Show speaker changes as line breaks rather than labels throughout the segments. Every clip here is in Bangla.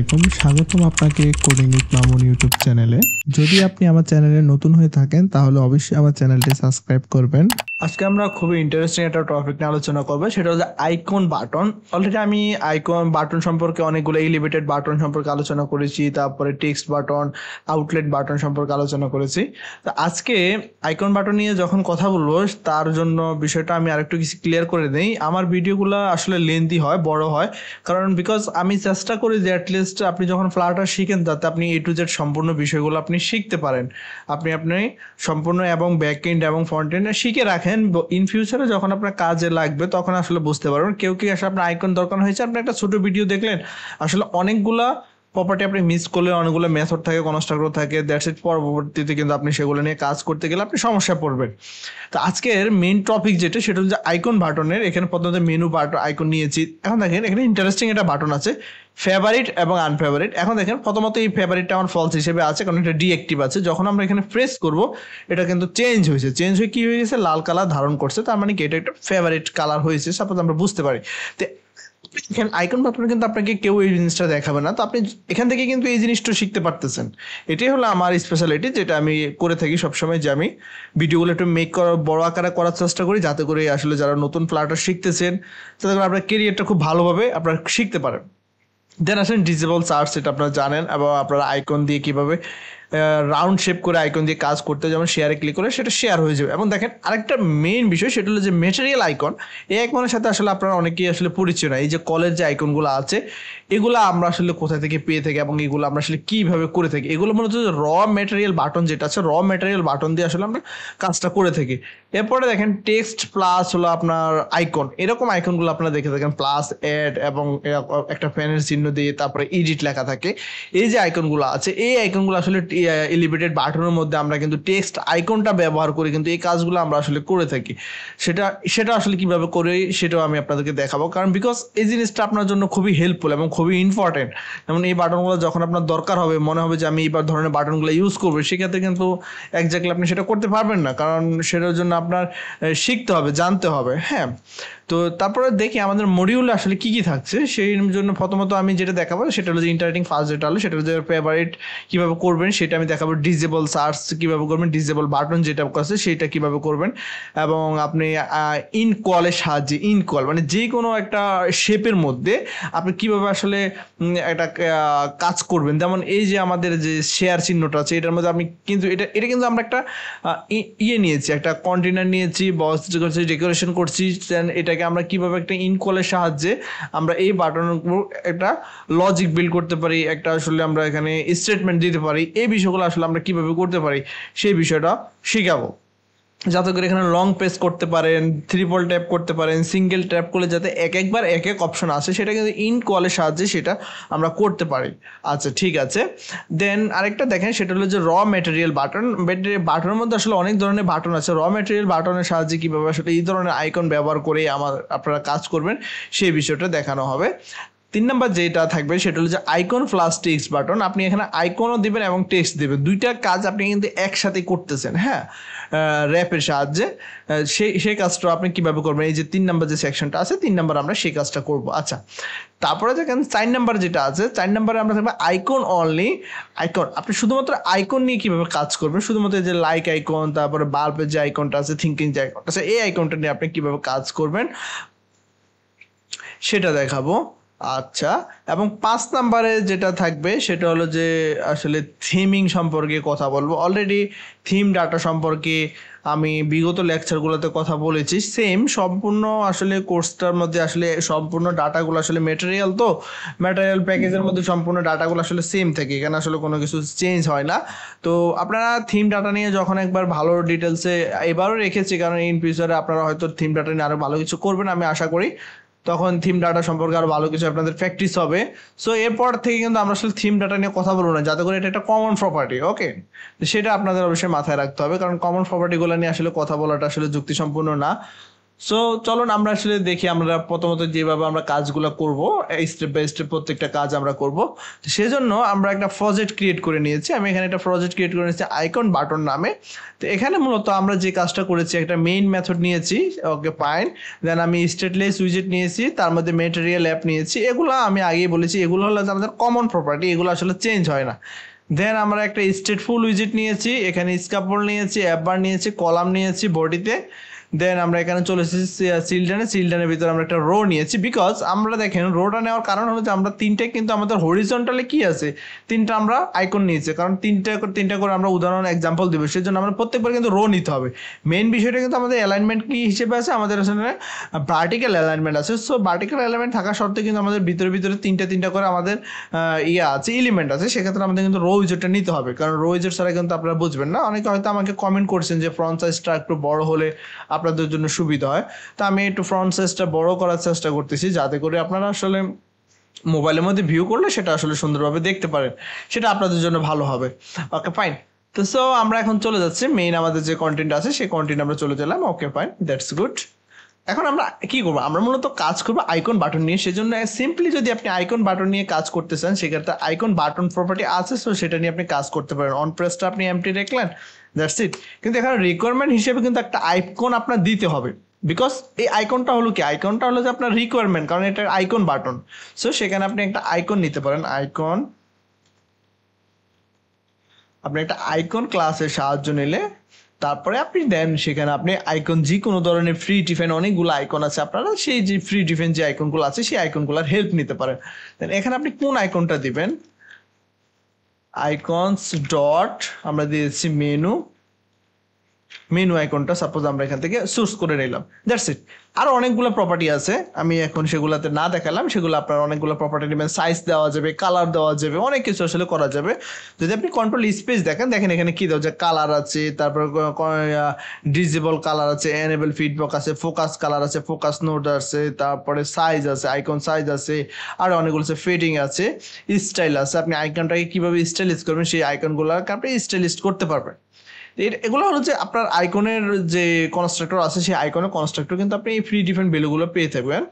আলাইকুম, স্বাগতম আপনাকে কোডিং উইথ মামুন ইউটিউব চ্যানেলে। যদি আপনি আমার চ্যানেলে নতুন হয়ে থাকেন তাহলে অবশ্যই আমার চ্যানেলটি সাবস্ক্রাইব করবেন।
আজকে আমরা খুবই ইন্টারেস্টিং একটা টপিক নিয়ে আলোচনা করবো, সেটা হচ্ছে আইকন বাটন। অলরেডি আমি আইকন বাটন সম্পর্কে অনেকগুলো এলিভেটেড বাটন সম্পর্কে আলোচনা করেছি, তারপরে টেক্সট বাটন, আউটলেট বাটন সম্পর্কে আলোচনা করেছি। তো আজকে আইকন বাটন নিয়ে যখন কথা বলবো তার জন্য বিষয়টা আমি আরেকটু কিছু ক্লিয়ার করে দিই। আমার ভিডিওগুলো আসলে লেন্থি হয়, বড় হয়, কারণ বিকজ আমি চেষ্টা করি যে অ্যাটলিস্ট আপনি যখন ফ্লাটার শিখেন যাতে আপনি এ টু জেড সম্পূর্ণ বিষয়গুলো আপনি শিখতে পারেন, আপনি সম্পূর্ণ এবং ব্যাক এন্ড এবং ফ্রন্ট এন্ড শিখে রাখেন। ইন ফিউচারে যখন আপনার কাজে লাগবে তখন আসলে বুঝতে পারবেন। কেউ কি আসলে আপনার আইকন দরকার হয়েছে, আপনি একটা ছোট ভিডিও দেখলেন, আসলে অনেকগুলা প্রপার্টি আপনি মিস করলে, অনেকগুলো মেথড থাকে, কনস্ট্রাক্টর থাকে, দ্যাটস ইট। পরবর্তীতে কিন্তু আপনি সেগুলো নিয়ে কাজ করতে গেলে আপনি সমস্যা পড়বেন। তো আজকের মেইন টপিক যেটা, সেটা হচ্ছে আইকন বাটনের। এখানে প্রথমত মেনু বাটন আইকন নিয়েছি। এখন দেখেন এখানে ইন্টারেস্টিং একটা বাটন আছে, ফেভারিট এবং আনফেভারিট। এখন দেখেন প্রথমত এই ফেভারিটটা আমার ফলস হিসেবে আছে, কারণ এটা ডিএক্টিভ আছে। যখন আমরা এখানে প্রেস করব এটা কিন্তু চেঞ্জ হয়েছে, চেঞ্জ হয়ে কি হয়ে গেছে, লাল কালার ধারণ করছে। তার মানে কি এটা একটা ফেভারিট কালার হয়েছে, সাপোজ আমরা বুঝতে পারি। তো এখানে আইকন বাটনে কিন্তু আপনাকে কেউ এই জিনিসটা দেখাবে না, তো আপনি এখান থেকে কিন্তু এই জিনিসটা শিখতে পারতেছেন। এটাই হলো আমার স্পেশালিটি, যেটা আমি করে থাকি সবসময়, যে আমি ভিডিওগুলো একটু মেক করার, বড় আকারে করার চেষ্টা করি, যাতে করে আসলে যারা নতুন ফ্লাটার শিখতেছেন যাতে করে আপনার কেরিয়ারটা খুব ভালোভাবে আপনারা শিখতে পারেন। দেন আসেন ডিজেবল সার্চ, এটা আপনারা জানেন, এবং আপনারা আইকন দিয়ে কিভাবে রাউন্ড শেপ করে আইকন দিয়ে কাজ করতে, যেমন শেয়ারে ক্লিক করে সেটা শেয়ার হয়ে যাবে। এবং দেখেন আরেকটা মেইন বিষয়, সেটা হলো যে ম্যাটেরিয়াল আইকন। এই আইকনের সাথে আসলে আপনারা অনেকেই আসলে পরিচয় না। এই যে কলের যে আইকনগুলো আছে, এগুলো আমরা আসলে কোথা থেকে পেয়ে থাকি এবং এগুলো আমরা আসলে কিভাবে করে থাকি, এগুলো মূলত র ম্যাটেরিয়াল বাটন যেটা আছে, র ম্যাটেরিয়াল বাটন দিয়ে আসলে আমরা কাজটা করে থাকি। এরপরে দেখেন টেক্সট প্লাস হলো আপনার আইকন, এরকম আইকনগুলো আপনারা দেখে থাকেন, প্লাস অ্যাড এবং একটা ফ্যানের চিহ্ন দিয়ে তারপরে এডিট লেখা থাকে। এই যে আইকনগুলো আছে, এই আইকনগুলো আসলে এলিভেটেড বাটনের মধ্যে আমরা কিন্তু টেক্সট আইকনটা ব্যবহার করি, কিন্তু এই কাজগুলো আমরা আসলে করে থাকি। সেটা সেটা আসলে কিভাবে করে সেটাও আমি আপনাদেরকে দেখাবো, কারণ বিকজ এই জিনিসটা আপনার জন্য খুবই হেল্পফুল এবং খুবই ইম্পর্টেন্ট। যেমন এই বাটনগুলো যখন আপনার দরকার হবে, মনে হবে যে আমি এই ধরনের বাটনগুলো ইউজ করবো, সেক্ষেত্রে কিন্তু একজাক্টলি আপনি সেটা করতে পারবেন না, কারণ সেটার জন্য আপনার শিখতে হবে, জানতে হবে। হ্যাঁ, তো তারপরে দেখি আমাদের মডিউলে আসলে কি কি থাকছে। সেই জন্য প্রথমত আমি যেটা দেখাবো সেটা হলো যে ইন্টারেক্টিং ফার্স্ট, যেটা হলো সেটা হলো যে ফেভারিট কীভাবে করবেন সেটা আমি দেখাবো, ডিজেবল সার্চ কীভাবে করবেন, ডিজেবল বাটন যেটা আছে সেটা কীভাবে করবেন, এবং আপনি ইন কলের সাহায্যে, ইন কল মানে যে কোনো একটা শেপের মধ্যে আপনি কীভাবে আসলে একটা কাজ করবেন। যেমন এই যে আমাদের যে শেয়ার চিহ্নটা আছে, এটার মধ্যে আপনি কিন্তু এটা এটা কিন্তু আমরা একটা ইয়ে নিয়েছি, একটা কন্টেনার নিয়েছি, বক্স করছি, ডেকোরেশন করছি। এটাকে আমরা কিভাবে একটা ইন কলের সাহায্যে আমরা এই বাটনের উপর একটা লজিক বিল্ড করতে পারি, একটা আসলে আমরা এখানে স্টেটমেন্ট দিতে পারি, এই বিষয়গুলো আসলে আমরা কিভাবে করতে পারি সেই বিষয়টা শিখাবো, যাতে করে এখানে লং প্রেস করতে পারেন, ট্রিপল ট্যাপ করতে পারেন, সিঙ্গেল ট্যাপ করলে যাতে একবার এক এক অপশন আসে, সেটা কিন্তু ইন কলের সাহায্যে সেটা আমরা করতে পারি। আচ্ছা ঠিক আছে। দেন আরেকটা দেখেন, সেটা হলো যে র ম্যাটেরিয়াল বাটন। বাটনের মধ্যে আসলে অনেক ধরনের বাটন আছে। র ম্যাটেরিয়াল বাটনের সাহায্যে কীভাবে আসলে এই ধরনের আইকন ব্যবহার করে আপনারা কাজ করবেন সেই বিষয়টা দেখানো হবে। 3 নাম্বার যেটা থাকবে সেটা হলো যে আইকন প্লাস টেক্সট বাটন। আপনি এখানে আইকনও দিবেন এবং টেক্সট দিবেন, দুইটা কাজ আপনি কিন্তু একসাথে করতেছেন। হ্যাঁ, র্যাপের সাহায্যে সেই কাজটা আপনি কিভাবে করবেন, এই যে 3 নাম্বার যে সেকশনটা আছে, 3 নাম্বার আমরা সেই কাজটা করব। আচ্ছা, তারপরে দেখেন 4 নাম্বার যেটা আছে, 4 নাম্বারে আমরা থাকবে আইকন অনলি। আইকন আপনি শুধুমাত্র আইকন নিয়ে কিভাবে কাজ করবেন, শুধুমাত্র যে লাইক আইকন, তারপরে বাল্বের যে আইকনটা আছে, থিঙ্কিং যে আইকনটা আছে, এই আইকনটা নিয়ে আপনি কিভাবে কাজ করবেন সেটা দেখাবো। আচ্ছা, এবং 5 নাম্বারে যেটা থাকবে সেটা হলো যে আসলে থিমিং সম্পর্কে কথা বলবো। অলরেডি থিম ডাটা সম্পর্কে আমি বিগত লেকচারগুলোতে কথা বলেছি। সেম সম্পূর্ণ আসলে কোর্সটার মধ্যে আসলে সম্পূর্ণ ডাটাগুলো আসলে ম্যাটেরিয়াল, তো ম্যাটেরিয়াল প্যাকেজের মধ্যে সম্পূর্ণ ডাটাগুলো আসলে সেম থাকে, এখানে আসলে কোনো কিছু চেঞ্জ হয় না। তো আপনারা থিম ডাটা নিয়ে যখন একবার ভালো ডিটেলসে, এবারও রেখেছি কারণ ইন ফিউচারে আপনারা হয়তো থিম ডাটা নিয়ে আরও ভালো কিছু করবেন আমি আশা করি, তখন থিম ডাটা সম্পর্কে আরো ভালো কিছু আপনাদের প্র্যাকটিস হবে। সো এরপর থেকে কিন্তু আমরা আসলে থিম ডাটা নিয়ে কথা বলবো না, যাতে করে এটা একটা কমন প্রপার্টি। ওকে, সেটা আপনাদের অবশ্যই মাথায় রাখতে হবে, কারণ কমন প্রপার্টিগুলো নিয়ে আসলে কথা বলাটা আসলে যুক্তিসম্পূর্ণ না। সো চলুন আমরা আসলে দেখি আমরা প্রথমত যেভাবে আমরা কাজগুলো করব, স্টেপ বাই স্টেপ প্রত্যেকটা কাজ আমরা করব। সেজন্য আমরা একটা প্রজেক্ট ক্রিয়েট করে নিয়েছি। আমি এখানে একটা প্রজেক্ট ক্রিয়েট করে নিয়েছি আইকন বাটন নামে। তো এখানে মূলত আমরা যে কাজটা করেছি, একটা মেইন মেথড নিয়েছি, ওকে ফাইন। দেন আমি স্টেটলেস উইজেট নিয়েছি, তার মধ্যে ম্যাটেরিয়াল অ্যাপ নিয়েছি। এগুলো আমি আগেই বলেছি, এগুলো হলো আমাদের কমন প্রপার্টি, এগুলো আসলে চেঞ্জ হয় না। দেন আমরা একটা স্টেটফুল উইজেট নিয়েছি, এখানে স্ক্যাপল নিয়েছি, অ্যাপ বার নিয়েছি, কলাম নিয়েছি বডিতে। দেন আমরা এখানে চলে এসেছি চিলড্রেনের ভিতরে আমরা একটা রো নিয়েছি, বিকজ আমরা দেখেন রোটা নেওয়ার কারণ হলো যে আমরা তিনটে কিন্তু আমাদের হরিজন্টালে কি আছে, তিনটা আমরা আইকন নিয়েছি, কারণ তিনটা করে আমরা উদাহরণ এক্সাম্পল দিব, সেই জন্য আমরা প্রত্যেকবার কিন্তু রো নিতে হবে। মেইন বিষয়টা কিন্তু আমাদের অ্যালাইনমেন্ট কি হিসেবে আছে, আমাদের আসলে ভার্টিক্যাল অ্যালাইনমেন্ট আছে। সো ভার্টিক্যাল অ্যালাইনমেন্ট থাকা সত্ত্বেও কিন্তু আমাদের ভিতরে তিনটা করে আমাদের আছে, এলিমেন্ট আছে। সেক্ষেত্রে আমাদের কিন্তু রো উইজেটটা নিতে হবে, কারণ রো উইজেট ছাড়া কিন্তু আপনারা বুঝবেন না। অনেকে হয়তো আমাকে কমেন্ট করছেন যে ফ্রন্ট সাইজটা একটু বড় হলে আপনাদের জন্য সুবিধা হয়। তো আমি একটু ফ্রন্ট সাইজটা বড় করার চেষ্টা করতেছি, যাতে করে আপনারা আসলে মোবাইলের মধ্যে ভিউ করলে সেটা আসলে সুন্দরভাবে দেখতে পারেন, সেটা আপনাদের জন্য ভালো হবে। Okay fine. তো সো আমরা এখন চলে যাচ্ছি মেইন আমাদের যে কন্টেন্ট আছে সেই কন্টেন্ট আমরা চলে গেলাম। Okay fine, that's good. এখন আমরা কি করবো, আমরা মূলত কাজ করবো আইকন বাটন নিয়ে। সেজন্য সিম্পলি যদি আপনি আইকন বাটন নিয়ে কাজ করতে চান, সেক্ষেত্রে আইকন বাটন প্রপার্টি আছে, সো সেটা নিয়ে আপনি কাজ করতে পারেন। অন প্রেসটা আপনি এমটি রাখলেন, দ্যাটস ইট। কিন্তু এখানে রিকোয়ারমেন্ট হিসেবে কিন্তু একটা আইকন আপনার দিতে হবে, বিকজ এই আইকনটা হলো কি, আইকনটা হলো যে আপনার রিকোয়ারমেন্ট, কারণ এটা আইকন বাটন। সো সেখানে আপনি একটা আইকন নিতে পারেন, আইকন। আপনি একটা আইকন ক্লাসের সাহায্য নিলে তারপরে আপনি দেন সেখানে আপনি আইকন যে কোনো ধরনের ফ্রি ডিফাইন অনেকগুলো আইকন আছে, আপনারা সেই যে ফ্রি ডিফাইন যে আইকনগুলো আছে সেই আইকনগুলোর হেল্প নিতে পারেন। দেন এখানে আপনি কোন আইকনটা দিবেন, আইকনস ডট আমরা দিয়েছি মেনু আইকনটা সাপোজ আমরা এখান থেকে চুজ করে নিলাম, দ্যাটস ইট। আরো অনেকগুলো প্রপার্টি আছে, আমি এখন সেগুলোতে না দেখালাম, সেগুলো আপনার অনেকগুলো প্রপার্টি নেবেন, সাইজ দেওয়া যাবে, কালার দেওয়া যাবে, অনেক কিছু আসলে করা যাবে। যদি আপনি কন্ট্রোল স্পেস দেখেন এখানে কি দেওয়া যায়, কালার আছে, তারপর ডিজেবল কালার আছে, এনেবল ফিডব্যাক আছে, ফোকাস কালার আছে, ফোকাস নোড আছে, তারপরে সাইজ আছে, আইকন সাইজ আছে, আর অনেকগুলো আছে, ফিটিং আছে, স্টাইল আছে। আপনি আইকনটাকে কিভাবে স্টাইলিশ করবেন সেই আইকনগুলোকে আপনি স্টাইলিশ করতে পারবেন। এগুলো হলো যে আপনার আইকনের যে কনস্ট্রাক্টর আছে সেই আইকনের কনস্ট্রাক্টর কিন্তু আপনি এই ফ্রি ডিফারেন্ট ভ্যালুগুলো পেয়ে থাকবেন।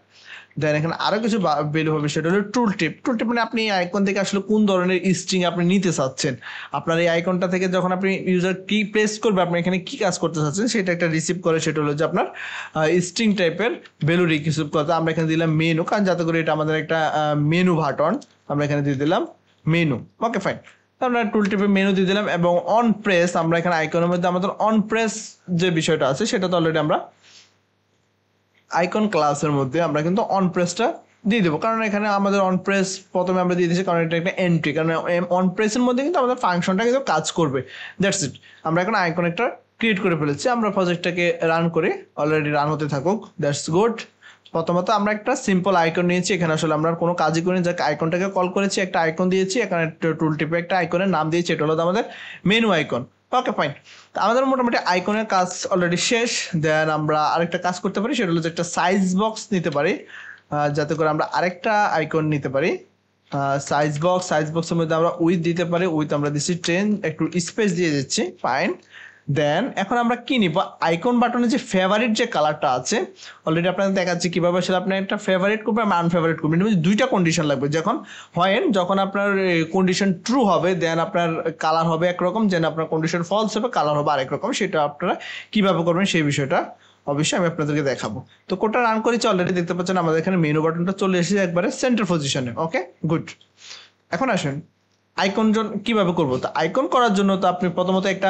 দেন এখানে আরো কিছু ভ্যালু হবে, সেটা হলো টুল টিপ মানে আপনি এই আইকন থেকে আসলে কোন ধরনের স্ট্রিং আপনি নিতে চাচ্ছেন। আপনার এই আইকনটা থেকে যখন আপনি ইউজার কি প্রেস করবে, আপনি এখানে কি কাজ করতে চাচ্ছেন সেটা একটা রিসিভ করে, সেটা হলো যে আপনার স্ট্রিং টাইপের ভ্যালু রিসিভ করতে। আমরা এখানে দিলাম মেনু, কারণ যাতে করে এটা আমাদের একটা মেনু বাটন, আমরা এখানে দিয়ে দিলাম মেনু। ওকে ফাইন, আমরা টুল টিপে মেনু দিয়ে দিলাম। এবং অন প্রেস, আমরা এখানে আইকনের মধ্যে আমাদের অন প্রেস যে বিষয়টা আছে সেটা তো অলরেডি আমরা আইকন ক্লাসের মধ্যে আমরা কিন্তু অন প্রেসটা দিয়ে দেবো, কারণ এখানে আমাদের অন প্রেস প্রথমে আমরা দিয়ে দিচ্ছি, কারণ এটা একটা এন্ট্রি, কারণ অন প্রেসের মধ্যে কিন্তু আমাদের ফাংশনটা কিন্তু কাজ করবে, দ্যাটস ইট। আমরা এখন আইকন একটা ক্রিয়েট করে ফেলেছি, আমরা প্রজেক্টটাকে রান করি, অলরেডি রান হতে থাকুক, দ্যাটস গুড। প্রথমত আমরা একটা সিম্পল আইকন নিয়েছি, এখানে আসলে আমরা কোনো কাজই করিনি, যাকে আইকনটাকে কল করেছি, একটা আইকন দিয়েছি, এখানে টুল টিপে একটা আইকনের নাম দিয়েছি, এটা হলো আমাদের মেনু আইকন। ওকে ফাইন, আমাদের মোটামুটি আইকনের কাজ অলরেডি শেষ। দেন আমরা আরেকটা কাজ করতে পারি, সেটা হলো যে একটা সাইজ বক্স নিতে পারি, যাতে করে আমরা আরেকটা আইকন নিতে পারি। সাইজ বক্সের মধ্যে আমরা উইথ দিতে পারি, উইথ আমরা দিচ্ছি 10, একটু স্পেস দিয়ে দিচ্ছি, ফাইন। দেন এখন আমরা কি নিব, আইকন বাটনের যে ফেভারিট যে কালারটা আছে, অলরেডি আপনাদের দেখাচ্ছি কিভাবে আসলে আপনি একটা ফেভারিট করবেন আর আনফেভারিট করবেন। দুইটা কন্ডিশন লাগবে, যখন আপনার কন্ডিশন ট্রু হবে দেন আপনার কালার হবে একরকম, দেন আপনার কন্ডিশন ফলস হবে কালার হবে আরেক রকম। সেটা আপনারা কিভাবে করবেন সেই বিষয়টা অবশ্যই আমি আপনাদেরকে দেখাবো। তো কোডটা রান করেছি, অলরেডি দেখতে পাচ্ছেন আমাদের এখানে মেনু বাটনটা চলে এসেছে একবারে সেন্টার পজিশনে। ওকে গুড, এখন আসেন আইকন কিভাবে করবো। তো আইকন করার জন্য তো আপনি প্রথমত একটা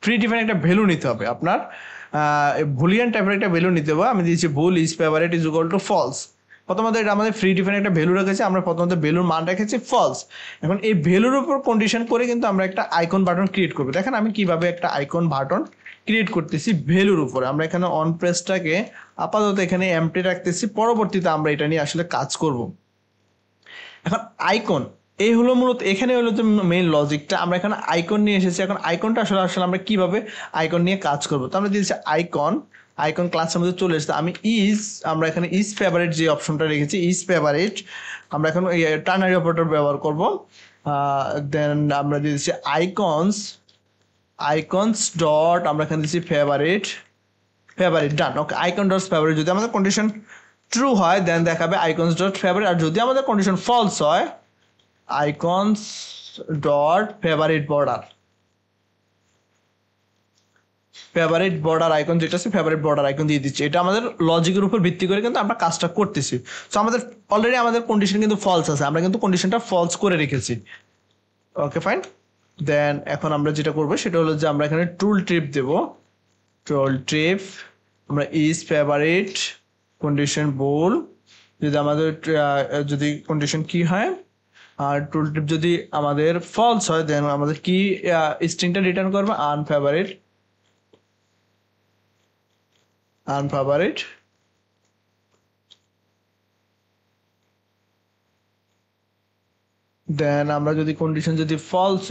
প্রি ডিফাইন একটা ভ্যালু নিতে হবে, আপনার বুলিয়ান টাইপের একটা ভ্যালু নিতে হবে। আমি দিয়েছি bool is favourite is equal to false. প্রথমত এটা আমাদের ফ্রি ডিফাইন একটা ভ্যালু রেখেছি, আমরা প্রথমত ভ্যালুর মান রেখেছি ফলস। এখন এই ভ্যালুর উপর কন্ডিশন করে কিন্তু আমরা একটা আইকন বাটন ক্রিয়েট করবো। দেখেন আমি কিভাবে একটা আইকন বাটন ক্রিয়েট করতেছি ভ্যালুর উপরে। আমরা এখানে অন প্রেসটাকে আপাতত এখানে এমটি রাখতেছি, পরবর্তীতে আমরা এটা নিয়ে আসলে কাজ করব। এখন আইকন এই হলো মূলত, এখানে হলো যে মেইন লজিকটা, আমরা এখানে আইকন নিয়ে এসেছি। এখন আইকনটা আসলে আমরা কিভাবে আইকন নিয়ে কাজ করবো, তো আমরা দিয়েছি আইকন ক্লাসের মধ্যে চলে এসেছে। আমরা এখানে ইজ ফেভারিট যে অপশনটা রেখেছি, ইজ ফেভারিট, আমরা এখন টার্নারি অপারেটর ব্যবহার করব। দেন আমরা দিয়েছি আইকনস ডট, আমরা এখানে দিয়েছি ফেভারিট, ফেভারিট ডান ওকে আইকন ডট ফেভারিট যদি আমাদের কন্ডিশন ট্রু হয় দেন দেখাবে আইকনস ডট ফেভারিট আর যদি আমাদের কন্ডিশন ফলস হয় icons dot favourite border favourite border icon যেটা আছে ফেভারিট বর্ডার আইকন দিয়ে দিচ্ছি এটা আমাদের লজিকের উপর ভিত্তি করে কিন্তু আমরা কাজটা করতেছি সো আমাদের অলরেডি আমাদের কন্ডিশন কিন্তু ফলস আছে আমরা কিন্তু কন্ডিশনটা ফলস করে রেখেছি ওকে ফাইন দেন এখন আমরা যেটা করব সেটা হলো যে আমরা এখানে টুল ট্রিপ দেব টুল ট্রিপ আমরা ইজ ফেভারিট কন্ডিশন বোল যদি আমাদের যদি কন্ডিশন কি হয় আর টুল ট্রিপ যদি আমাদের ফলস হয় দেন আমাদের কি স্ট্রিংটা রিটার্ন করবে আনফেভারিট দেন আমরা যদি কন্ডিশন যদি ফলস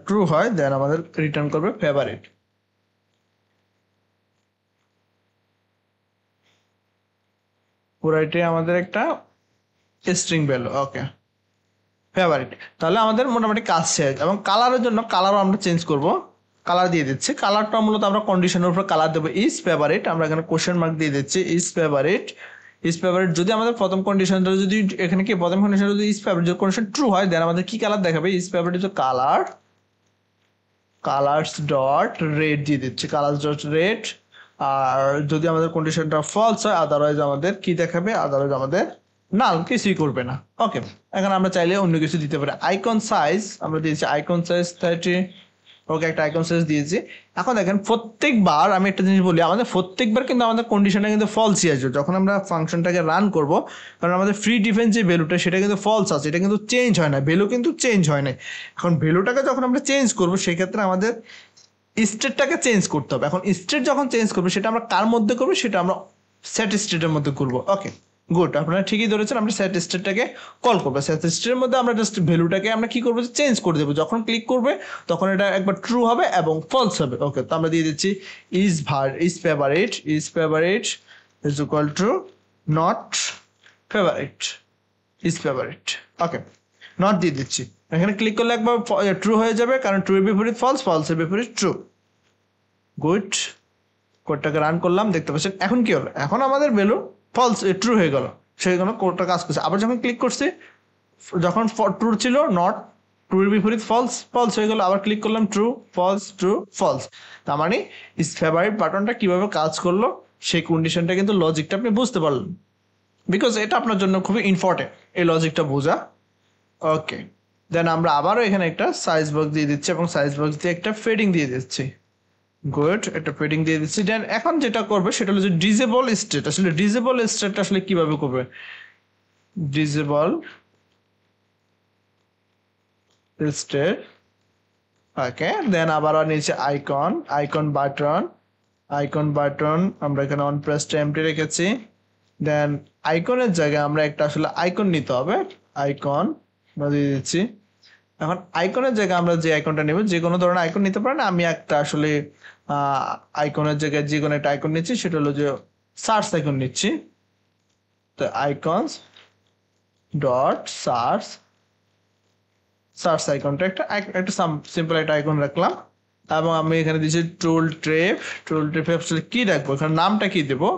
ট্রু হয় দেন আমাদের রিটার্ন করবে ফেভারিট পুরাইটাই আমাদের একটা স্ট্রিং ভ্যালু ওকে ফেভারিট তাহলে আমাদের মোটামুটি কাজ শেষ এবং কালারের জন্য কালারও আমরা চেঞ্জ করব কালার দিয়ে দিচ্ছি কালারটা মূলত আমরা কন্ডিশনের উপর কালার দেবো ইজ ফেভারিট আমরা এখানে কোশ্চেন মার্ক দিয়ে দিচ্ছি ইজ ফেভারিট যদি আমাদের প্রথম কন্ডিশনটা যদি এখানে কি প্রথম কন্ডিশন যদি ইজ ফেভারিট যদি কন্ডিশন ট্রু হয় দেন আমাদের কি কালার দেখাবে ইজ ফেভারিট যে কালার্স ডট রেড দিয়ে দিচ্ছি কালার্স ডট রেড আর যদি আমাদের কন্ডিশনটা ফলস হয় আদারওয়াইজ আমাদের কি দেখাবে আদারওয়াইজ আমাদের নাল কিছুই করবে না ওকে এখন আমরা চাইলে অন্য কিছু দিতে পারি আইকন সাইজ আমরা দিয়েছি আইকন সাইজ 30 ওকে একটা আইকন সাইজ দিয়েছি এখন দেখেন প্রত্যেকবার আমি একটা জিনিস বলি আমাদের প্রত্যেকবার কিন্তু আমাদের কন্ডিশনটা কিন্তু ফলসই আসবে যখন আমরা ফাংশনটাকে রান করব কারণ আমাদের ফ্রি ডিফেন্স যে ভ্যালুটা সেটা কিন্তু ফলস আছে এটা কিন্তু চেঞ্জ হয় না ভ্যালু কিন্তু চেঞ্জ হয় না এখন ভ্যালুটাকে যখন আমরা চেঞ্জ করব সেক্ষেত্রে আমাদের স্টেটটাকে চেঞ্জ করতে হবে এখন স্টেট যখন চেঞ্জ করবে সেটা আমরা কার মধ্যে করবো সেটা আমরা সেট স্টেটের মধ্যে করবো ওকে গুড আপনারা ঠিকই ধরেছেন আমরা সেট স্টেটটাকে কল করবো সেট স্টেটের মধ্যে আমরা জাস্ট ভ্যালুটাকে আমরা কি করবো চেঞ্জ করে দেবো যখন ক্লিক করবে তখন এটা একবার ট্রু হবে এবং ফলস হবে ওকে তো আমরা দিয়ে দিচ্ছি is favourite is equal to not favourite is favourite okay not দিয়ে দিচ্ছি এখানে ক্লিক করলে একবার ট্রু হয়ে যাবে কারণ ট্রু এর বিপরীত ফলস ফলসের বিপরীত ট্রু গুড কোডটাকে রান করলাম দেখতে পাচ্ছেন এখন কি হলো এখন আমাদের ভ্যালু ফলস ট্রু হয়ে গেল সেই জন্য কোডটা কাজ করছে আবার যখন ক্লিক করছি যখন ট্রু ছিল নট ট্রু এর বিপরীত ফলস হয়ে গেল আবার ক্লিক করলাম ট্রু ফলস তার মানে ইজ ফেভারিট বাটনটা কিভাবে কাজ করলো সেই কন্ডিশনটা কিন্তু লজিকটা আপনি বুঝতে পারলেন বিকজ এটা আপনার জন্য খুবই ইম্পর্টেন্ট এই লজিকটা বোঝা ওকে দেন আমরা আবারও এখানে একটা সাইজ বক্স দিয়ে দিচ্ছি এবং সাইজ বক্স দিয়ে একটা ফেডিং দিয়ে দিচ্ছি গুড একটা ফেডিং দিয়ে দিচ্ছি দেন এখন যেটা করবে সেটা হলো যে ডিসেবল স্টেট আসলে ডিসেবল স্টেট আসলে কিভাবে করবে ডিসেবল স্টেট ওকে দেন আবার নিচে আইকন বাটন আমরা এখানে অন প্রেসটা এমটি রেখেছি দেন আইকনের জায়গায় আমরা একটা আসলে আইকন নিতে হবে আইকন দিয়ে দিচ্ছি এখন আইকনের জায়গায় আমরা যে আইকনটা নেব যে কোনো ধরনের আইকন নিতে পারেন আমি একটা আসলে আইকনের জায়গায় যে কোনো একটা আইকন নিচ্ছি সেটা হলো যে সার্চ আইকন নিচ্ছি তো আইকনস ডট সার্চ আইকনটা একটা সিম্পল একটা আইকন রাখলাম এবং আমি এখানে দিচ্ছি টুল ট্রিপ আসলে কি রাখবো এখানে নামটা কি দেবো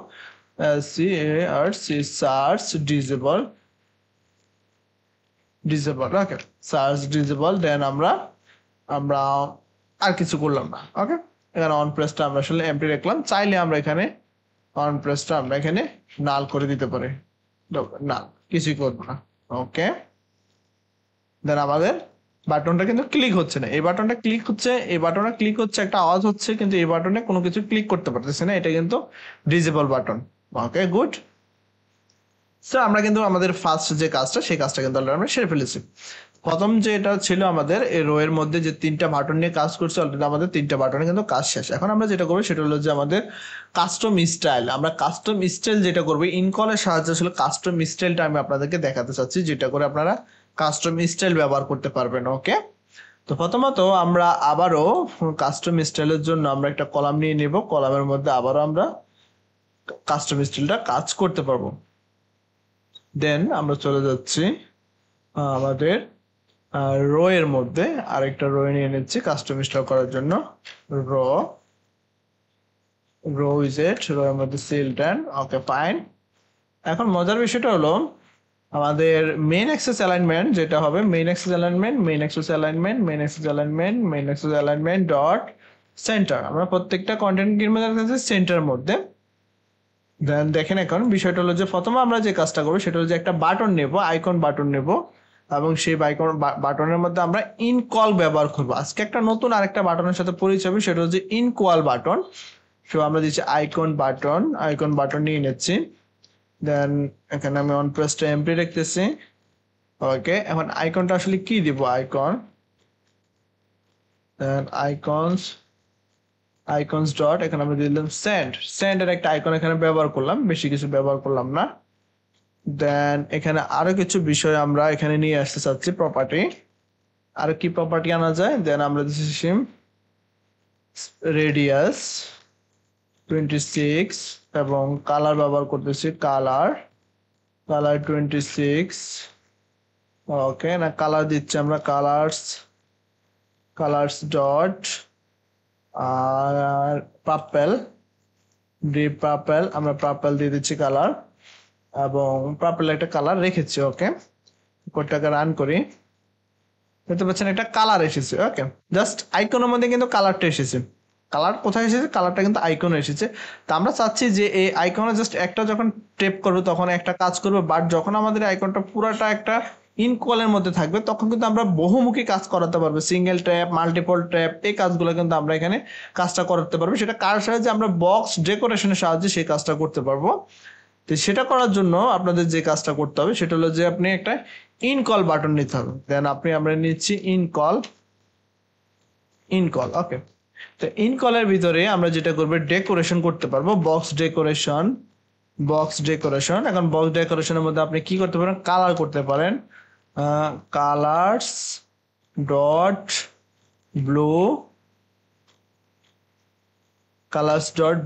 search disable okay search disable then আমরা আর কিছু করলাম না ওকে এখানে অন প্রেসটা আমরা আসলে এমটি রাখলাম চাইলে আমরা এখানে অন প্রেসটা আমরা এখানে নাল করে দিতে পারি নাল কিছুই করবো না ওকে দেন আমাদের বাটনটা কিন্তু ক্লিক হচ্ছে না এই বাটনটা ক্লিক হচ্ছে একটা আওয়াজ হচ্ছে কিন্তু এই বাটনে কোনো কিছু ক্লিক করতে পারতেছে না এটা কিন্তু disable button okay good so আমরা কিন্তু আমাদের ফার্স্ট যে কাজটা সেই কাজটা কিন্তু অলরেডি আমরা সেরে ফেলেছি প্রথম যে এটা ছিল আমাদের এই রো এর মধ্যে যে তিনটা বাটন নিয়ে কাজ করছে অলরেডি আমাদের তিনটা বাটনে কিন্তু কাজ শেষ এখন আমরা যেটা করবো সেটা হলো যে আমাদের কাস্টম স্টাইল আমরা কাস্টম স্টাইল যেটা করবো ইনকলের সাহায্যে আসলে কাস্টম স্টাইলটা আমি আপনাদেরকে দেখাতে চাচ্ছি যেটা করে আপনারা কাস্টম স্টাইল ব্যবহার করতে পারবেন ওকে তো প্রথমত আমরা আবারও কাস্টম স্টাইলের জন্য আমরা একটা কলাম নিয়ে নেব কলামের মধ্যে আবারও আমরা কাস্টম স্টাইলটা কাজ করতে পারবো দেন আমরা চলে যাচ্ছি আমাদের রো এর মধ্যে আরেকটা রো নিয়ে নিচ্ছি কাস্টম স্টাইল করার জন্য রো রো উইজেট, রো এর মধ্যে সিলটন। Okay fine. এখন মজার বিষয়টা হলো আমাদের মেইন অ্যাক্সেস অ্যালাইনমেন্ট যেটা হবে main access alignment, main access alignment, main access alignment, main access alignment dot centre. আমরা প্রত্যেকটা কন্টেন্ট কির মধ্যে আছে সেন্টারের মধ্যে। দেন দেখেন এখন বিষয়টা হলো যে প্রথমে আমরা যে কাজটা করবো সেটা হলো যে একটা বাটন নেব, আইকন বাটন নেব, এবং সেই আইকন বাটনের মধ্যে আমরা ইনকল ব্যবহার করব। আজকে একটা নতুন আরেকটা বাটনের সাথে পরিচয় হবে, সেটা হচ্ছে ইনকল বাটন। সো আমরা দিচ্ছি আইকন বাটন নিয়ে নিচ্ছি। দেন এখানে আমি অন প্রেসটা এমটি রাখতেছি। ওকে, এখন আইকনটা আসলে কি দিব, আইকন, দেন আইকনস ডট, এখানে আমরা দিলাম সেন্ড এর একটা আইকন এখানে ব্যবহার করলাম, বেশি কিছু ব্যবহার করলাম না। দেন এখানে আরো কিছু বিষয় আমরা এখানে নিয়ে আসতে চাচ্ছি, প্রপার্টি। আর কি প্রপার্টি আনা যায়, দেন আমরা দিচ্ছি রেডিয়াস 26 এবং কালার ব্যবহার করতেছি, কালার 26। ওকে, না কালার দিচ্ছি আমরা কালার্স ডট আর পার্পেল আমরা পার্পেল দিয়ে দিচ্ছি কালার, এবং পার্পেল একটা কালার রেখেছি। ওকে, কোডটাকে রান করি, দেখতে পাচ্ছেন একটা কালার এসেছে। ওকে, জাস্ট আইকনের মধ্যে কিন্তু কালারটা এসেছে। কালার কোথায় এসেছে, কালারটা কিন্তু আইকনে এসেছে। তো আমরা চাচ্ছি যে এই আইকনে জাস্ট একটা যখন ট্যাপ করবো তখন একটা কাজ করবে, বাট যখন আমাদের আইকনটা পুরাটা একটা ইনকলের মধ্যে থাকবে তখন কিন্তু আমরা বহুমুখী কাজ করাতে পারবো, সিঙ্গেল ট্যাপ, মাল্টিপল ট্যাপ, এই কাজগুলো কিন্তু আমরা এখানে কাজটা করাতে পারবো। সেটা কার সাহায্যে, আমরা বক্স ডেকোরেশনের সাহায্যে সেই কাজটা করতে পারবো। তো সেটা করার জন্য আপনাদের যে কাজটা করতে হবে সেটা হলো যে আপনি একটা ইনকল বাটন নিতে হবে। দেন আমরা নিচ্ছি ইনকল। ওকে, তো ইনকলের ভিতরে আমরা যেটা করবো ডেকোরেশন করতে পারবো, বক্স ডেকোরেশন। এখন বক্স ডেকোরেশনের মধ্যে আপনি কি করতে পারেন, কালার করতে পারেন, colours dot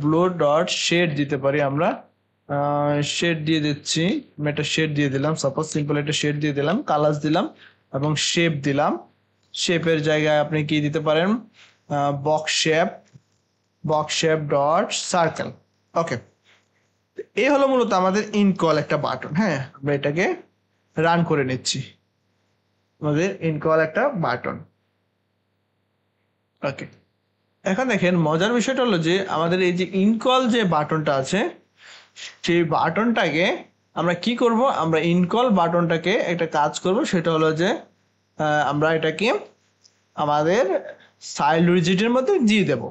blue dot shade দিতে পারি আমরা। শেড দিয়ে দিচ্ছি, আমি একটা শেড দিয়ে দিলাম, সাপোজ সিম্পল একটা শেড দিয়ে দিলাম, কালার্স দিলাম এবং শেপ দিলাম। শেপের জায়গায় আপনি কি দিতে পারেন, বক্স শেপ ডট সার্কেল। ওকে, এই হলো মূলত আমাদের ইনকল একটা বাটন। হ্যাঁ, আমরা এটাকে রান করে নিচ্ছি, আমাদের ইনকল একটা বাটন। ওকে, এখন দেখেন মজার বিষয়টা হলো যে আমাদের এই যে ইনকল যে বাটনটা আছে সেই বাটনটাকে আমরা কি করব, আমরা ইনকল বাটনটাকে একটা কাজ করব, সেটা হলো যে আমরা এটাকে আমাদের সাইল্ড উইজেটের মধ্যে দিয়ে দেব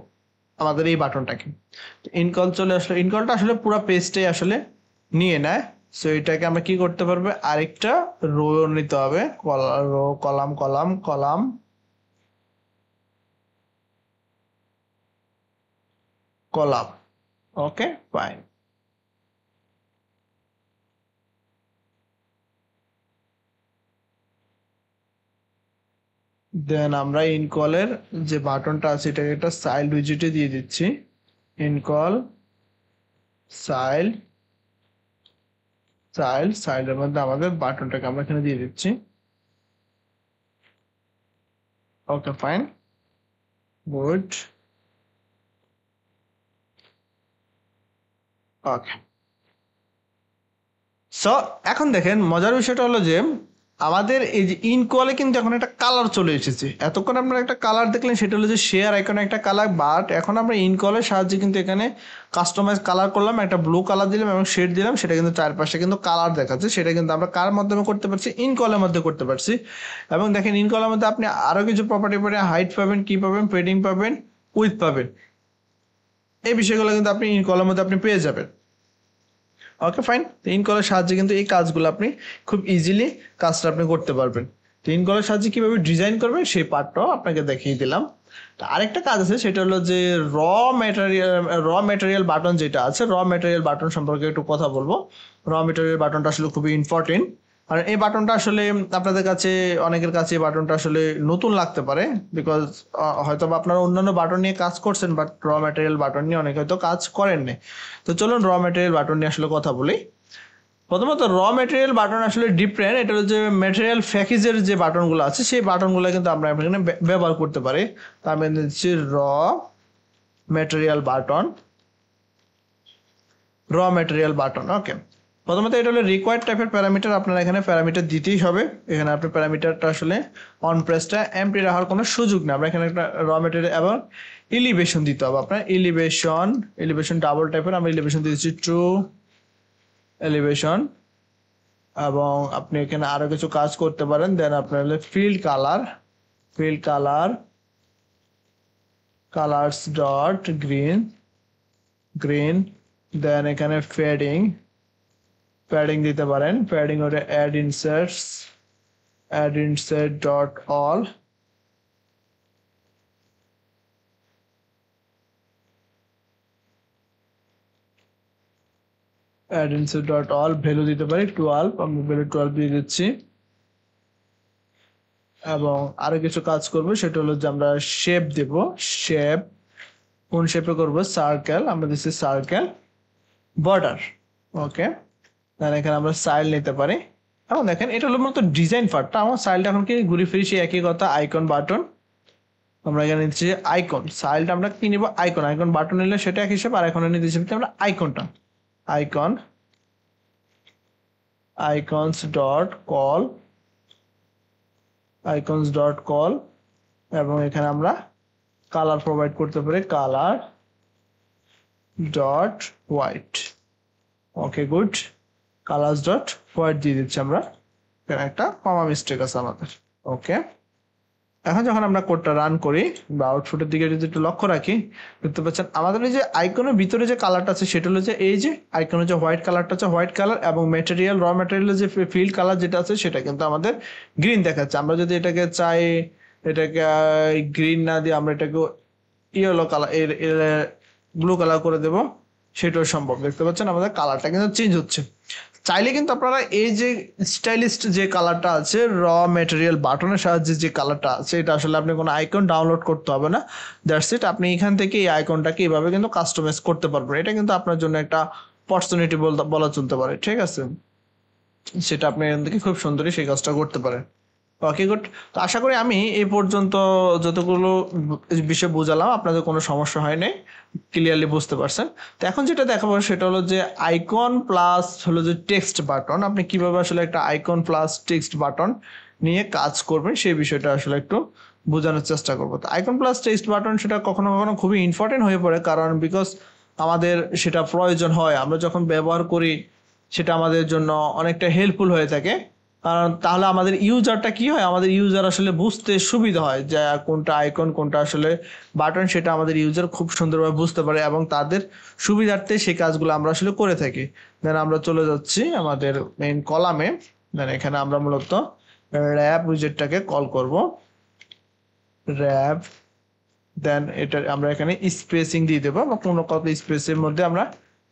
আমাদের এই বাটনটাকে। ইনকল চলে আসলে, ইনকলটা আসলে পুরো পেজটাই আসলে নিয়ে নেয়। সো এটাকে আমরা কি করতে পারবে, আরেকটা রো নিতে হবে, কলাম। Okay fine. দেন আমরা ইনকলের যে বাটনটা আছে এটাকে একটা চাইল্ড উইজেটে দিয়ে দিচ্ছি, ইনকল চাইল্ডের মধ্যে আমাদের বাটনটাকে আমরা এখানে দিয়ে দিচ্ছি। Okay fine, good. Okay, so এখন দেখেন মজার বিষয়টা হলো যে আমাদের এই যে ইনকলে কিন্তু এখন একটা কালার চলে এসেছে। এতক্ষণ আপনারা একটা কালার দেখলেন, সেটা হলো যে শেয়ার আইকনে একটা কালার, বাট এখন আমরা ইনকলের সাহায্যে কিন্তু এখানে কাস্টমাইজ কালার করলাম, একটা ব্লু কালার দিলাম এবং শেড দিলাম, সেটা কিন্তু চারপাশে কিন্তু কালার দেখাচ্ছে। সেটা কিন্তু আমরা কার মাধ্যমে করতে পারছি, ইনকলের মধ্যে করতে পারছি। এবং দেখেন ইনকলের মধ্যে আপনি আরো কিছু প্রপার্টি পাবেন, হাইট পাবেন, কি পাবেন, পেডিং পাবেন, উইথ পাবেন, এই বিষয়গুলো কিন্তু আপনি ইনকলের মধ্যে আপনি পেয়ে যাবেন। ওকে ফাইন, তো ইনকলের সাহায্যে কিন্তু এই কাজগুলো আপনি খুব ইজিলি কাজটা আপনি করতে পারবেন। তো ইনকলের সাহায্যে কিভাবে ডিজাইন করবেন সেই পার্টটাও আপনাকে দেখিয়ে দিলাম। তো আরেকটা কাজ আছে, সেটা হলো যে র ম্যাটেরিয়াল বাটন যেটা আছে, র ম্যাটেরিয়াল বাটন সম্পর্কে একটু কথা বলবো। র ম্যাটেরিয়াল বাটনটা আসলে খুবই ইম্পর্টেন্ট, আর এই বাটনটা আসলে আপনাদের কাছে, অনেকের কাছে এই বাটনটা আসলে নতুন লাগতে পারে, বিকজ হয়তো আপনারা অন্যান্য বাটন নিয়ে কাজ করছেন, বাট র ম্যাটেরিয়াল বাটন নিয়ে অনেকে হয়তো কাজ করেননি। তো চলুন র ম্যাটেরিয়াল বাটন নিয়ে আসলে কথা বলি। প্রথমত র ম্যাটেরিয়াল বাটন আসলে ডিফারেন্ট, এটা হচ্ছে ম্যাটেরিয়াল প্যাকেজের যে বাটনগুলো আছে সেই বাটনগুলো কিন্তু আমরা এখানে ব্যবহার করতে পারি। তার মধ্যে হচ্ছে raw material button. Raw material button. Okay, প্রথমত এটা হলো রিকোয়ার্ড টাইপের প্যারামিটার, আপনার এখানে প্যারামিটার দিতেই হবে। এখানে আপনি প্যারামিটারটা আসলে অন প্রেসটা এমটি রাখার কোনো সুযোগ নেই। আমরা এখানে একটা র ম্যাটেরিয়াল এবং এলিভেশন দিতে হবে আপনার। এলিভেশন ডাবল টাইপের, আমরা এলিভেশন দিয়েছি টু এলিভেশন। এবং আপনি এখানে আরো কিছু কাজ করতে পারেন। দেন আপনার হলো field colour colours dot green. Then এখানে প্যাডিং দিতে পারেন। প্যাডিং ওটা edge insets dot all. Edge insets dot all, value দিতে পারি 12, আমি ভ্যালু 12 দিয়ে দিচ্ছি। এবং আরো কিছু কাজ করব, সেটা হলো যে আমরা শেপ দেব। কোন শেপে করব? সার্কেল, আমরা দিচ্ছি সার্কেল বর্ডার। ওকে, দেন এখানে আমরা স্টাইল নিতে পারি। এখন দেখেন এটা হলো মূলত ডিজাইন পার্টটা। আমার স্টাইলটা এখন কি ঘুরে ফিরে সেই একই কথা, আইকন বাটন। আমরা এখানে নিচ্ছি আইকন, স্টাইলটা আমরা কি নিব? আইকন বাটন নিলে সেটা এক হিসেবে, আর এখন নিতে হিসেবে আমরা আইকনটা icons dot call এবং এখানে আমরা কালার প্রোভাইড করতে পারি, colour dot white. Okay good, colours dot white দিয়ে দিচ্ছি আমরা। এখানে একটা কমা মিস্টেক আছে আমাদের। ওকে, এখন যখন আমরা কোডটা রান করি বা আউটপুটের দিকে যদি একটু লক্ষ্য রাখি, দেখতে পাচ্ছেন আমাদের এই যে আইকনের ভিতরে যে কালারটা আছে সেটা হলো যে এই যে আইকনের যে হোয়াইট কালারটা আছে, হোয়াইট কালার, এবং ম্যাটেরিয়াল র ম্যাটেরিয়ালের যে ফিল্ড কালার যেটা আছে সেটা কিন্তু আমাদের গ্রিন দেখাচ্ছে। আমরা যদি এটাকে চাই, এটাকে গ্রিন না দিয়ে আমরা এটাকে ইয়েলো কালার, ব্লু কালার করে দেব, সেটাও সম্ভব। দেখতে পাচ্ছেন আমাদের কালারটা কিন্তু চেঞ্জ হচ্ছে। চাইলে কিন্তু আপনারা এই যে স্টাইলিস্ট যে কালারটা আছে, র ম্যাটেরিয়াল বাটনের সাহায্যে যে কালারটা আছে, এটা আসলে আপনি কোনো আইকন ডাউনলোড করতে হবে না। দ্যাটস ইট, আপনি এখান থেকে এই আইকনটাকে এইভাবে কিন্তু কাস্টমাইজ করতে পারবেন। এটা কিন্তু আপনার জন্য একটা অপরচুনিটি বলা চলতে পারে, ঠিক আছে? সেটা আপনি এখান থেকে খুব সুন্দরই সেই কাজটা করতে পারেন। ওকে গুড, তো আশা করি আমি এই পর্যন্ত যতগুলো বিষয় বুঝালাম আপনাদের কোনো সমস্যা হয় নাই, ক্লিয়ারলি বুঝতে পারছেন। তো এখন যেটা দেখাবো সেটা হলো যে আইকন প্লাস হলো যে টেক্সট বাটন, আপনি কিভাবে আসলে একটা আইকন প্লাস টেক্সট বাটন নিয়ে কাজ করবেন সেই বিষয়টা আসলে একটু বোঝানোর চেষ্টা করবো। তো আইকন প্লাস টেক্সট বাটন সেটা কখনো কখনো খুবই ইম্পর্টেন্ট হয়ে পড়ে, কারণ বিকজ আমাদের সেটা প্রয়োজন হয়, আমরা যখন ব্যবহার করি সেটা আমাদের জন্য অনেকটা হেল্পফুল হয়ে থাকে। কারণ তাহলে আমাদের ইউজারটা কি হয়, আমাদের ইউজার আসলে বুঝতে সুবিধা হয় যে কোনটা আইকন কোনটা আসলে বাটন, সেটা আমাদের ইউজার খুব সুন্দরভাবে বুঝতে পারে এবং তাদের সুবিধার্থে সেই কাজগুলো আমরা আসলে করে থাকি। দেন আমরা চলে যাচ্ছি আমাদের মেইন কলামে। দেন এখানে আমরা মূলত র্যাপ উইজেটটাকে কল করব, র্যাপ। দেন এটা আমরা এখানে স্পেসিং দিয়ে দেবো, বা কোনো কত স্পেসের মধ্যে আমরা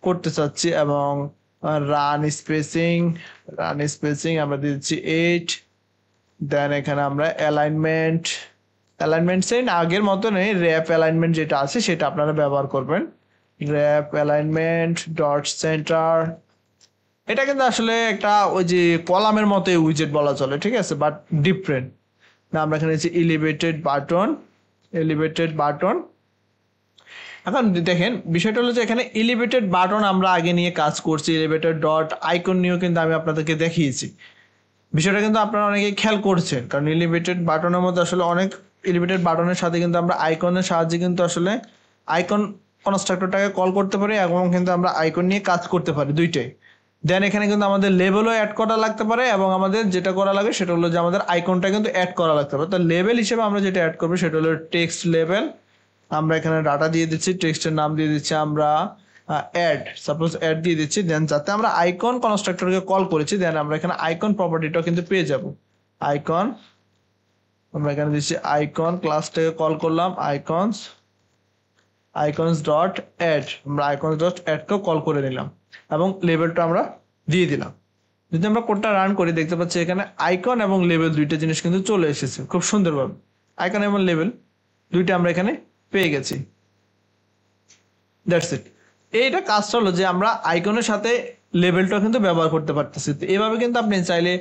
করতে চাচ্ছি, এবং রান স্পেসিং আমরা দিচ্ছি 8। দেন এখানে আমরা অ্যালাইনমেন্ট সেম আগের মতো নেই, র্যাপ অ্যালাইনমেন্ট যেটা আছে সেটা আপনারা ব্যবহার করবেন, র্যাপ অ্যালাইনমেন্ট ডট সেন্টার। এটা কিন্তু আসলে একটা ওই যে কলামের মতো উইজেট বলা চলে, ঠিক আছে, বাট ডিফারেন্ট। আমরা এখানে হচ্ছে এলিভেটেড বাটন। এখন দেখেন বিষয়টা হলো যে এখানে এলিভেটেড বাটন আমরা আগে নিয়ে কাজ করছি, এলিভেটেড ডট আইকন নিয়েও কিন্তু আমি আপনাদেরকে দেখিয়েছি। বিষয়টা কিন্তু আপনারা অনেকে খেয়াল করছেন, কারণ এলিভেটেড বাটনের মধ্যে আসলে অনেক এলিভেটেড বাটনের সাথে কিন্তু আমরা আইকনের সাহায্যে কিন্তু আসলে আইকন কনস্ট্রাক্টরটাকে কল করতে পারি এবং কিন্তু আমরা আইকন নিয়ে কাজ করতে পারি দুইটাই। দেন এখানে কিন্তু আমাদের লেভেলও অ্যাড করা লাগতে পারে, এবং আমাদের যেটা করা লাগে সেটা হলো যে আমাদের আইকনটা কিন্তু অ্যাড করা লাগতে পারে। তো লেভেল হিসেবে আমরা যেটা অ্যাড করবো সেটা হলো টেক্সট লেভেল। আমরা এখানে ডাটা দিয়ে দিচ্ছি, টেক্সটের নাম দিয়ে দিচ্ছি আমরা অ্যাড দিয়ে দিচ্ছি। দেন যাতে আমরা আইকন কনস্ট্রাক্টরকে কল করেছি, দেন আমরা এখানে আইকন প্রপার্টিটাও কিন্তু পেয়ে যাব। আইকন আমরা এখানে দিচ্ছি আইকন, ক্লাসটাকে কল করলাম আইকনস ডট অ্যাড, আমরা আইকনস ডট অ্যাডকেও কল করে নিলাম এবং লেভেলটা আমরা দিয়ে দিলাম। যদি আমরা কোডটা রান করি দেখতে পাচ্ছি এখানে আইকন এবং লেভেল দুইটা জিনিস কিন্তু চলে এসেছে খুব সুন্দরভাবে। আইকন এবং লেভেল দুইটা আমরা এখানে পেয়ে গেছি। That's it. এইটা কাজটা হলো যে আমরা আইকনের সাথে লেভেলটা কিন্তু ব্যবহার করতে পারতেছি। তো এভাবে কিন্তু আপনি চাইলে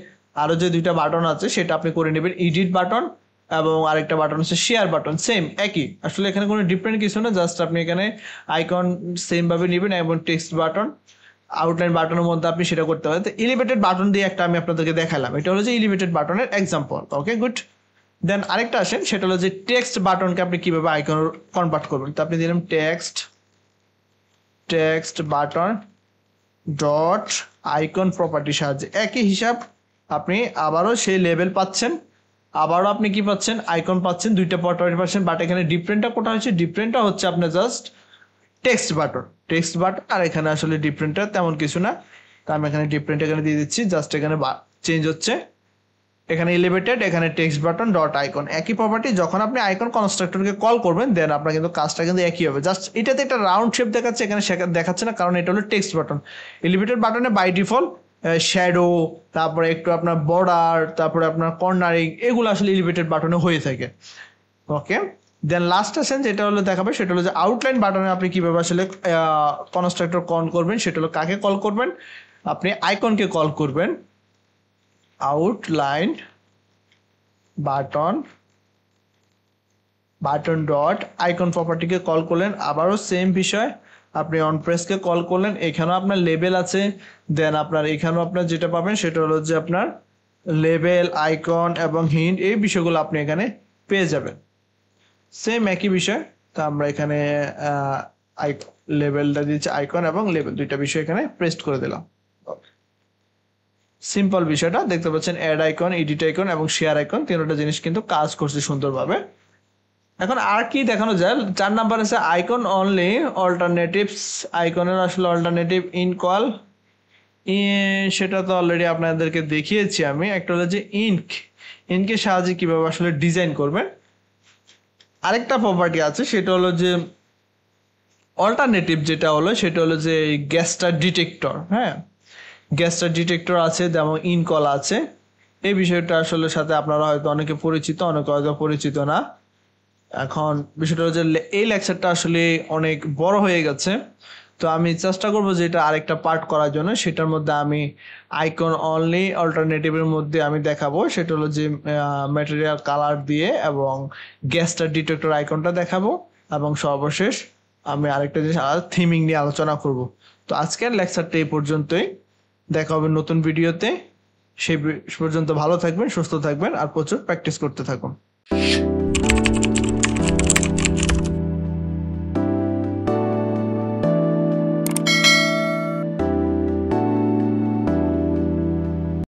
আরো যে দুইটা বাটন আছে সেটা আপনি করে নেবেন, এডিট বাটন এবং আরেকটা বাটন হচ্ছে শেয়ার বাটন, সেম একই, আসলে এখানে কোনো ডিফারেন্ট কিছু না, জাস্ট আপনি এখানে আইকন সেম ভাবে নেবেন এবং টেক্সট বাটন আউটলাইন বাটনের মধ্যে আপনি সেটা করতে পারেন। তো এলিভেটেড বাটন দিয়ে একটা আমি আপনাদেরকে দেখালাম, এটা হলো যে এলিভেটেড বাটনের এক্সাম্পল। Okay good. দেন আরেকটা আসেন, সেটা হলো যে টেক্সট বাটনকে আপনি কিভাবে আইকন কনভার্ট করবেন। তো আপনি দিলাম টেক্সট বাটন ডট আইকন প্রপার্টির সাহায্যে একই হিসাব, আপনি আবারও সেই লেভেল পাচ্ছেন, আবারও আপনি কি পাচ্ছেন, আইকন পাচ্ছেন, দুইটা প্রপার্টি পাচ্ছেন। বাট এখানে ডিফারেন্টটা কোটা হচ্ছে, ডিফারেন্টটা হচ্ছে আপনার জাস্ট টেক্সট বাটন আর এখানে আসলে ডিফারেন্টটা তেমন কিছু না। তো আমি এখানে ডিফারেন্ট এখানে দিয়ে দিচ্ছি, জাস্ট এখানে চেঞ্জ হচ্ছে, এখানে এলিভেটেড, এখানে টেক্সট বাটন ডট আইকন একই প্রপার্টি। যখন আপনি আইকন কনস্ট্রাক্টরকে কল করবেন দেন আপনার কিন্তু কাজটা কিন্তু একই হবে, জাস্ট এটাতে একটা রাউন্ড শেপ দেখাচ্ছে, এখানে দেখাচ্ছে না, কারণ এটা হলো টেক্সট বাটন। এলিভেটেড বাটনে বাই ডিফল্ট শ্যাডো, তারপরে একটু আপনার বর্ডার, তারপরে আপনার কর্নারিং, এগুলো আসলে এলিভেটেড বাটনে হয়ে থাকে। ওকে, দেন লাস্ট আসেন যেটা হলো দেখাবে, সেটা হলো যে আউটলাইন বাটনে আপনি কিভাবে আসলে কনস্ট্রাক্টর কল করবেন। সেটা হলো কাকে কল করবেন, আপনি আইকনকে কল করবেন, আউটলাইন বাটন ডট আইকন প্রপার্টিকে কল করলেন, আবারও সেম বিষয়, আপনি অন প্রেসকে কল করলেন, এখানেও আপনার লেবেল আছে, দেন আপনার এখানেও আপনার যেটা পাবেন সেটা হলো যে আপনার লেবেল, আইকন এবং হিন্ট, এই বিষয়গুলো আপনি এখানে পেয়ে যাবেন, সেম একই বিষয়। তো আমরা এখানে লেবেলটা দিয়েছি, আইকন এবং লেবেল দুইটা বিষয় এখানে পেস্ট করে দিলাম। সিম্পল বিষয়টা দেখতে পাচ্ছেন, অ্যাড আইকন, এডিট আইকন এবং শেয়ার আইকন, তিনটা জিনিস কিন্তু কাজ করছে সুন্দরভাবে। এখন আর কি দেখানো যায়, 4 নাম্বার আছে আইকন অনলি অল্টারনেটিভস। আইকনের আসলে অল্টারনেটিভ ইন কল, সেটা তো অলরেডি আপনাদেরকে দেখিয়েছি আমি। একটা হলো যে ইনকের সাহায্যে কিভাবে আসলে ডিজাইন করবেন। আরেকটা প্রপার্টি আছে, সেটা হলো যে অল্টারনেটিভ, যেটা হলো সেটা হলো যে গেস্টার ডিটেক্টর। হ্যাঁ, গেস্টার ডিটেক্টর আছে, যেমন ইন কল আছে। এই বিষয়টা আসলে সাথে আপনারা হয়তো অনেকে পরিচিত, অনেকে হয়তো পরিচিত না। এখন বিষয়টা হচ্ছে এই লেকচারটা আসলে অনেক বড় হয়ে গেছে, তো আমি চেষ্টা করবো যে এটা আরেকটা পার্ট করার জন্য। সেটার মধ্যে আমি আইকন অনলি অল্টারনেটিভের মধ্যে আমি দেখাবো, সেটা হলো যে ম্যাটেরিয়াল কালার দিয়ে এবং গেস্টার ডিটেক্টর আইকনটা দেখাবো, এবং সর্বশেষ আমি আরেকটা জিনিস থিমিং নিয়ে আলোচনা করব। তো আজকের লেকচারটা এই পর্যন্তই, দেখা হবে নতুন ভিডিওতে। সেই পর্যন্ত ভালো থাকবেন, সুস্থ থাকবেন আর প্রচুর প্র্যাকটিস করতে থাকুন।